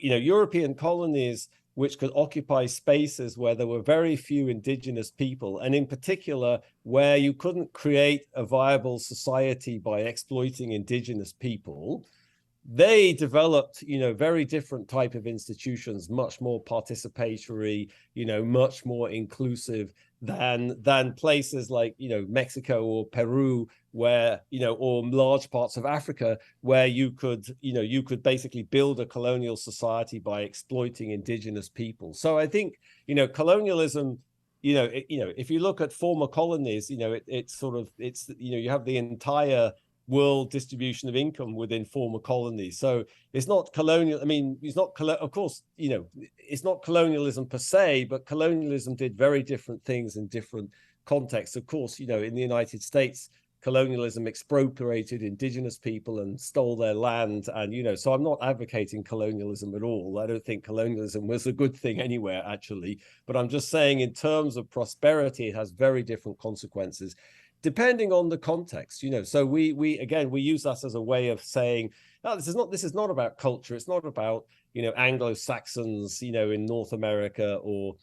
European colonies, which could occupy spaces where there were very few indigenous people, and in particular, where you couldn't create a viable society by exploiting indigenous people, they developed, very different type of institutions, much more participatory, much more inclusive than places like, Mexico or Peru, where, or large parts of Africa, where you could basically build a colonial society by exploiting indigenous people. So I think, colonialism, if you look at former colonies, you have the entire world distribution of income within former colonies. So it's not colonial. I mean, of course, it's not colonialism per se, but colonialism did very different things in different contexts. Of course, in the United States, colonialism expropriated indigenous people and stole their land. And, you know, so I'm not advocating colonialism at all. I don't think colonialism was a good thing anywhere, actually. But I'm just saying in terms of prosperity, it has very different consequences depending on the context, you know. So we use that as a way of saying, no, this is not about culture. It's not about, you know, Anglo-Saxons, you know, in North America, or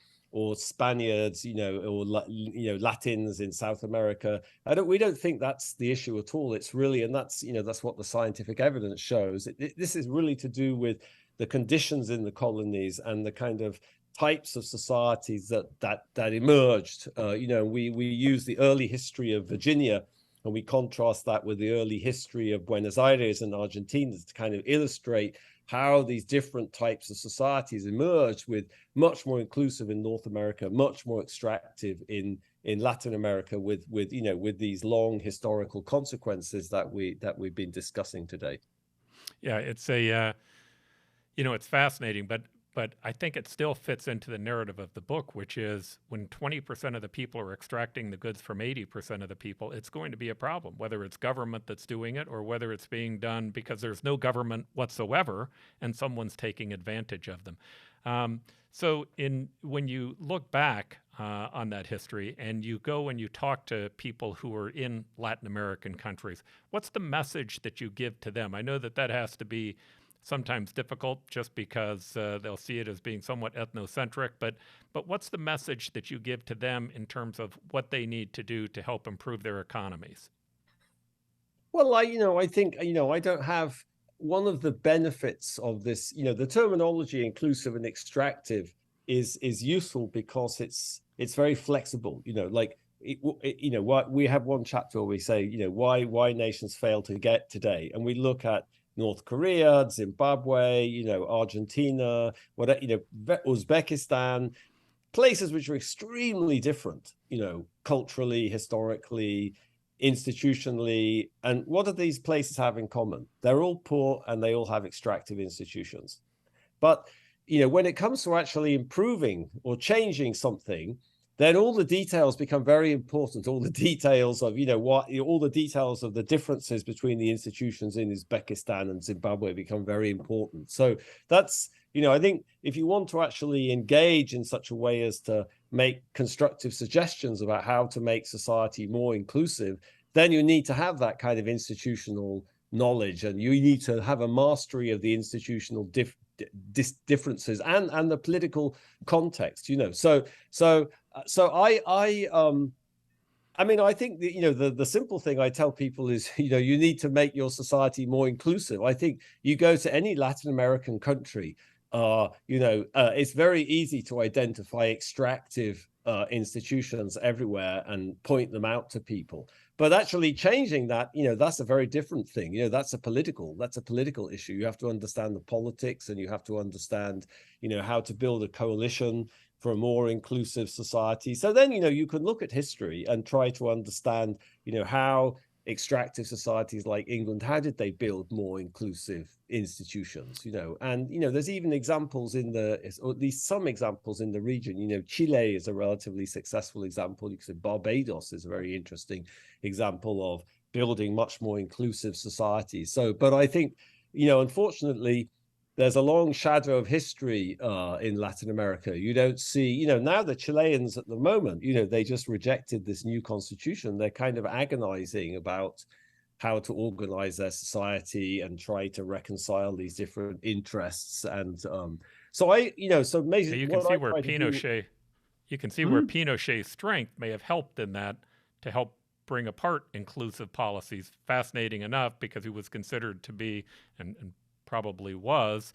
Spaniards, you know, or Latins in South America. We don't think that's the issue at all. It's really, and that's, you know, that's what the scientific evidence shows. This is really to do with the conditions in the colonies and the kind of types of societies that emerged. You know, we use the early history of Virginia, and we contrast that with the early history of Buenos Aires and Argentina to kind of illustrate how these different types of societies emerged, with much more inclusive in North America, much more extractive in Latin America, with you know, with these long historical consequences that we've been discussing today. Yeah, it's a you know, it's fascinating, but I think it still fits into the narrative of the book, which is when 20% of the people are extracting the goods from 80% of the people, it's going to be a problem, whether it's government that's doing it or whether it's being done because there's no government whatsoever and someone's taking advantage of them. So when you look back on that history and you go and you talk to people who are in Latin American countries, what's the message that you give to them? I know that has to be sometimes difficult just because they'll see it as being somewhat ethnocentric, but what's the message that you give to them in terms of what they need to do to help improve their economies? Well, I think, you know, I don't have, one of the benefits of this, you know, the terminology inclusive and extractive is useful because it's very flexible, you know, like you know, what we have one chapter where we say, you know, why nations fail to get today, and we look at North Korea, Zimbabwe, you know, Argentina, what, you know, Uzbekistan, places which are extremely different, you know, culturally, historically, institutionally. And what do these places have in common? They're all poor and they all have extractive institutions. But, you know, when it comes to actually improving or changing something, then all the details become very important. All the details of, you know, all the details of the differences between the institutions in Uzbekistan and Zimbabwe become very important. So that's, you know, I think if you want to actually engage in such a way as to make constructive suggestions about how to make society more inclusive, then you need to have that kind of institutional knowledge, and you need to have a mastery of the institutional differences and the political context, you know. I mean, I think that, you know, the simple thing I tell people is, you know, you need to make your society more inclusive. I think you go to any Latin American country, you know, it's very easy to identify extractive institutions everywhere and point them out to people. But actually changing that, you know, that's a very different thing. You know, that's a political issue. You have to understand the politics, and you have to understand, you know, how to build a coalition for a more inclusive society. So then, you know, you can look at history and try to understand, you know, how extractive societies like England, how did they build more inclusive institutions, you know? And, you know, there's even examples or at least some examples in the region. You know, Chile is a relatively successful example. You could say Barbados is a very interesting example of building much more inclusive societies. So, but I think, you know, unfortunately, there's a long shadow of history in Latin America. You don't see, you know, now the Chileans at the moment, you know, they just rejected this new constitution. They're kind of agonizing about how to organize their society and try to reconcile these different interests. And so you know, so maybe you can see where Pinochet, you can see where Pinochet's strength may have helped in that to help bring apart inclusive policies. Fascinating enough, because he was considered to be, and probably was,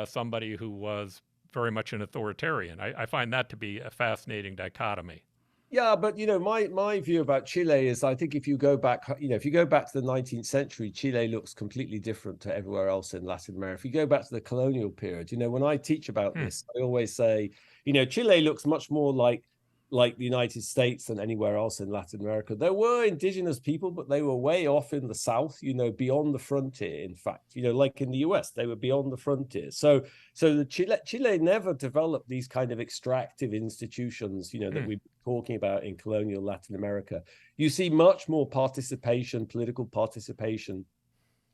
somebody who was very much an authoritarian. I find that to be a fascinating dichotomy. Yeah, but, you know, my view about Chile is, I think if you go back, you know, if you go back to the 19th century, Chile looks completely different to everywhere else in Latin America. If you go back to the colonial period, you know, when I teach about this, I always say, you know, Chile looks much more like like the United States and anywhere else in Latin America. There were indigenous people, but they were way off in the south, beyond the frontier. In fact, like in the US, they were beyond the frontier. So the Chile never developed these kind of extractive institutions, that we've been talking about in colonial Latin America. You see much more participation, political participation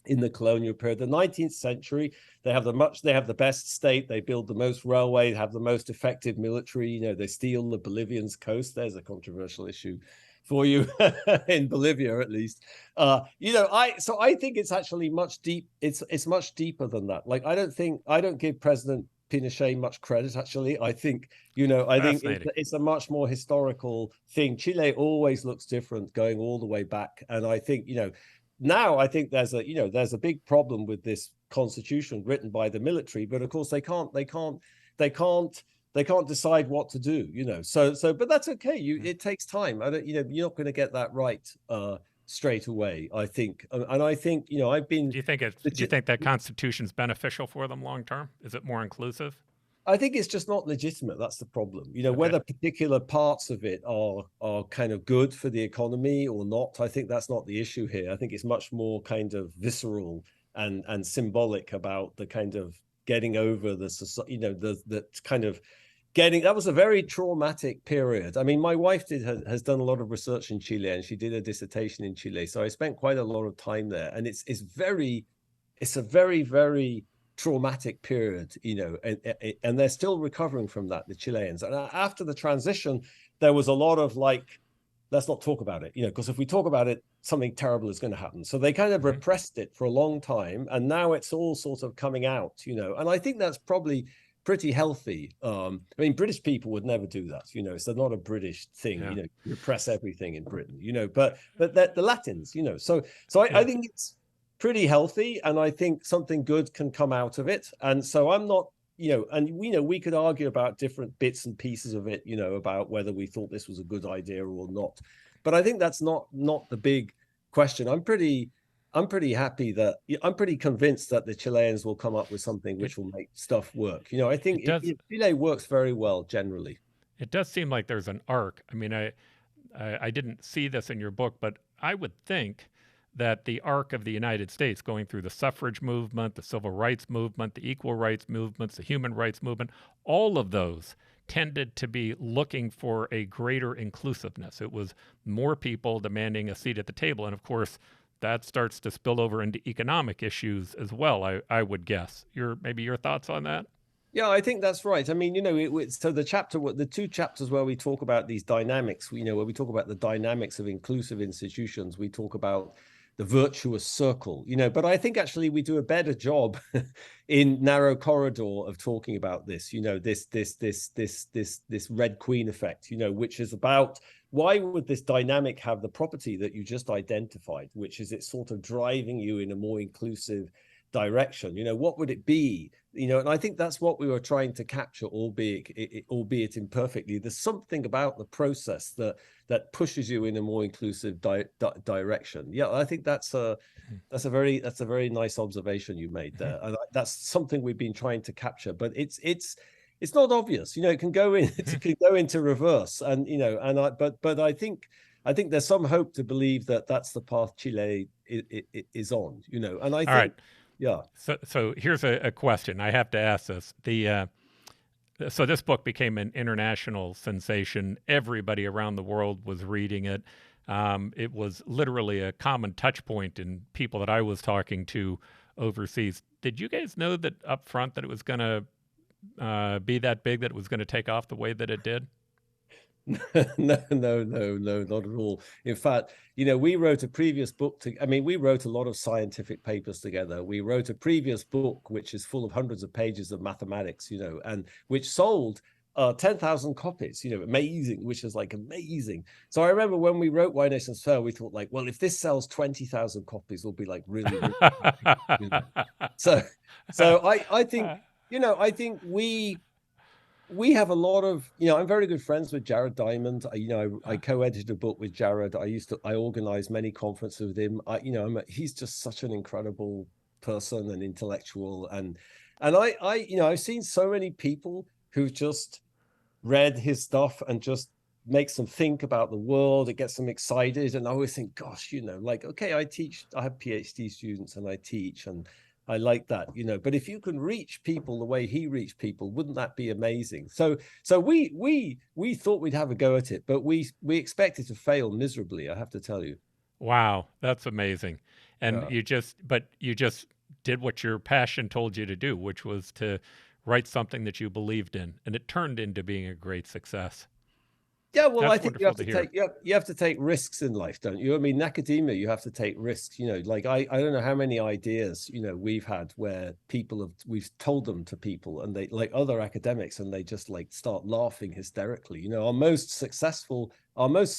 in the colonial period. The 19th century, they have the best state, they build the most railway, have the most effective military, they steal the Bolivians' coast. There's a controversial issue for you in Bolivia, at least. I think it's actually it's much deeper than that. Like, I don't give President Pinochet much credit, actually. I think it's a much more historical thing. Chile always looks different going all the way back. And I think, now I think there's a big problem with this constitution written by the military, but of course they can't decide what to do, but that's okay. It takes time. You're not going to get that right straight away, I think. And I think, I've been. Do you think that constitution's beneficial for them long term? Is it more inclusive? I think it's just not legitimate. That's the problem. Okay. Whether particular parts of it are kind of good for the economy or not, I think that's not the issue here. I think it's much more kind of visceral and symbolic about the kind of getting over the kind of getting. That was a very traumatic period. I mean, my wife has done a lot of research in Chile, and she did a dissertation in Chile. So I spent quite a lot of time there, and it's a very, very traumatic period, and they're still recovering from that, the Chileans. And after the transition, there was a lot of like, let's not talk about it, because if we talk about it, something terrible is going to happen. So they kind of repressed it for a long time, and now it's all sort of coming out, and I think that's probably pretty healthy. I mean, British people would never do that, it's not a British thing, repress everything in Britain, but the Latins, I think it's pretty healthy, and I think something good can come out of it. And so I'm not, and we could argue about different bits and pieces of it, about whether we thought this was a good idea or not. But I think that's not the big question. I'm pretty happy that I'm pretty convinced that the Chileans will come up with something which will make stuff work. I think Chile works very well generally. It does seem like there's an arc. I mean, I didn't see this in your book, but I would think that the arc of the United States, going through the suffrage movement, the civil rights movement, the equal rights movements, the human rights movement, all of those tended to be looking for a greater inclusiveness. It was more people demanding a seat at the table. And of course, that starts to spill over into economic issues as well, I would guess. Maybe your thoughts on that? Yeah, I think that's right. I mean, so the two chapters where we talk about these dynamics, where we talk about the dynamics of inclusive institutions, we talk about the virtuous circle, but I think actually we do a better job in Narrow Corridor of talking about this, this Red Queen effect, which is about why would this dynamic have the property that you just identified, which is it's sort of driving you in a more inclusive direction. What would it be? And I think that's what we were trying to capture, albeit imperfectly. There's something about the process that pushes you in a more inclusive direction. Yeah, I think that's a very nice observation you made there, and that's something we've been trying to capture. But it's not obvious. It can go into reverse, and but I think there's some hope to believe that that's the path Chile is on. And I think. All right. Yeah. So here's a question. I have to ask this. So this book became an international sensation. Everybody around the world was reading it. It was literally a common touch point in people that I was talking to overseas. Did you guys know that up front that it was going to be that big, that it was going to take off the way that it did? No, not at all. In fact, we wrote a previous book we wrote a lot of scientific papers together. We wrote a previous book, which is full of hundreds of pages of mathematics, and which sold 10,000 copies, amazing, which is like amazing. So I remember when we wrote Why Nations Fail, we thought like, well, if this sells 20,000 copies, we'll be like really, really happy. So I think, I think we have a lot of, I'm very good friends with Jared Diamond. I co-edited a book with Jared. I organized many conferences with him. He's just such an incredible person and intellectual. And I've seen so many people who've just read his stuff and just makes them think about the world. It gets them excited. And I always think, gosh, like, okay, I have PhD students and I teach, and I like that, but if you can reach people the way he reached people, wouldn't that be amazing? So we thought we'd have a go at it, but we expected to fail miserably, I have to tell you. Wow, that's amazing. And Yeah. you just did what your passion told you to do, which was to write something that you believed in, and it turned into being a great success. Yeah, well, That's I think you wonderful have to to hear. take you have to take risks in life, don't you? I mean, in academia, you have to take risks. Like I don't know how many ideas we've had where we've told them to people, and they, like other academics, and they just like start laughing hysterically. Our most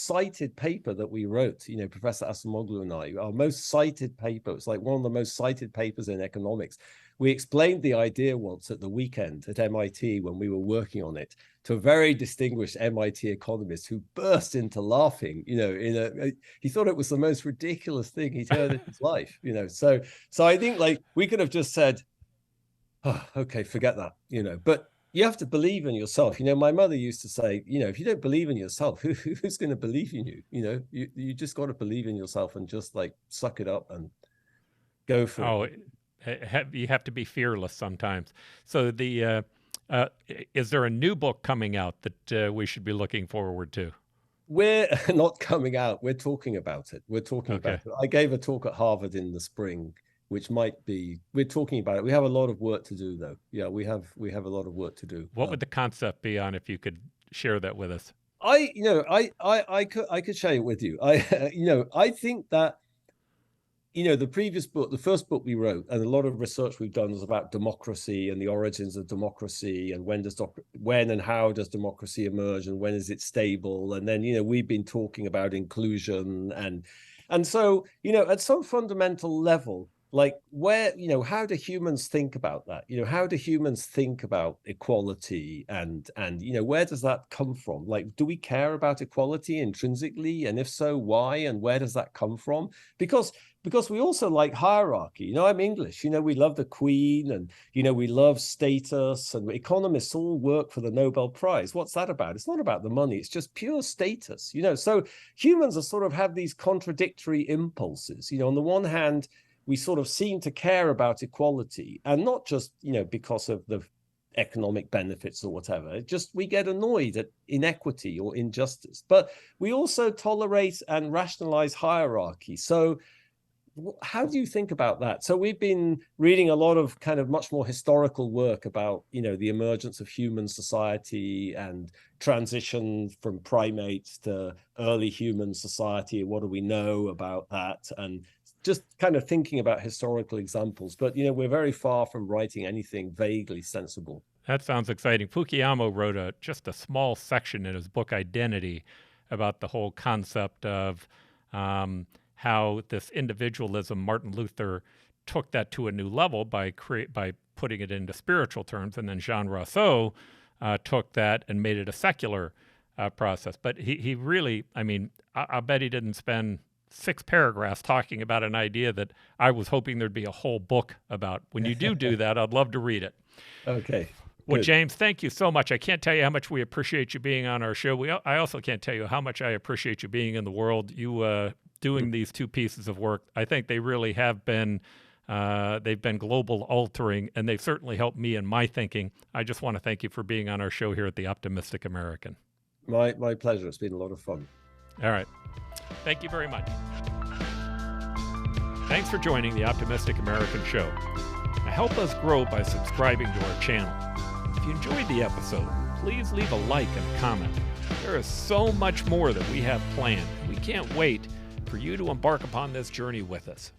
cited paper that we wrote, Professor Acemoglu and I, our most cited paper, it's like one of the most cited papers in economics. We explained the idea once at the weekend at MIT when we were working on it to a very distinguished MIT economist who burst into laughing. He thought it was the most ridiculous thing he'd heard in his life. So I think like we could have just said, oh, okay, forget that. But you have to believe in yourself. My mother used to say, if you don't believe in yourself, who's going to believe in you? You just got to believe in yourself and just like suck it up and go for it. You have to be fearless sometimes. So is there a new book coming out that we should be looking forward to? We're not coming out. We're talking about it. We're talking about it. I gave a talk at Harvard in the spring, which we're talking about it. We have a lot of work to do, though. Yeah, we have a lot of work to do. What would the concept be on, if you could share that with us? I could share it with you. I think that the first book we wrote, and a lot of research we've done is about democracy and the origins of democracy, and when and how does democracy emerge, and when is it stable? And then we've been talking about inclusion, and so at some fundamental level, like where how do humans think about that? How do humans think about equality, and where does that come from? Like, do we care about equality intrinsically, and if so, why, and where does that come from? Because we also like hierarchy. I'm English. We love the Queen, and we love status, and economists all work for the Nobel Prize. What's that about? It's not about the money. It's just pure status. So humans are sort of have these contradictory impulses. On the one hand, we sort of seem to care about equality, and not just because of the economic benefits or whatever. It just, we get annoyed at inequity or injustice, but we also tolerate and rationalize hierarchy. So how do you think about that? So we've been reading a lot of kind of much more historical work about the emergence of human society and transition from primates to early human society. What do we know about that? And just kind of thinking about historical examples. But we're very far from writing anything vaguely sensible. That sounds exciting. Fukuyama wrote just a small section in his book Identity about the whole concept of how this individualism, Martin Luther took that to a new level by putting it into spiritual terms, and then Jean Rousseau took that and made it a secular process. But he really, I bet he didn't spend 6 paragraphs talking about an idea that I was hoping there'd be a whole book about. When you do that, I'd love to read it. Okay. Well, good. James, thank you so much. I can't tell you how much we appreciate you being on our show. I also can't tell you how much I appreciate you being in the world. You doing these 2 pieces of work. I think they really have been, they've been global altering, and they've certainly helped me in my thinking. I just want to thank you for being on our show here at The Optimistic American. My pleasure. It's been a lot of fun. All right. Thank you very much. Thanks for joining The Optimistic American Show. Now, help us grow by subscribing to our channel. If you enjoyed the episode, please leave a like and a comment. There is so much more that we have planned. We can't wait for you to embark upon this journey with us.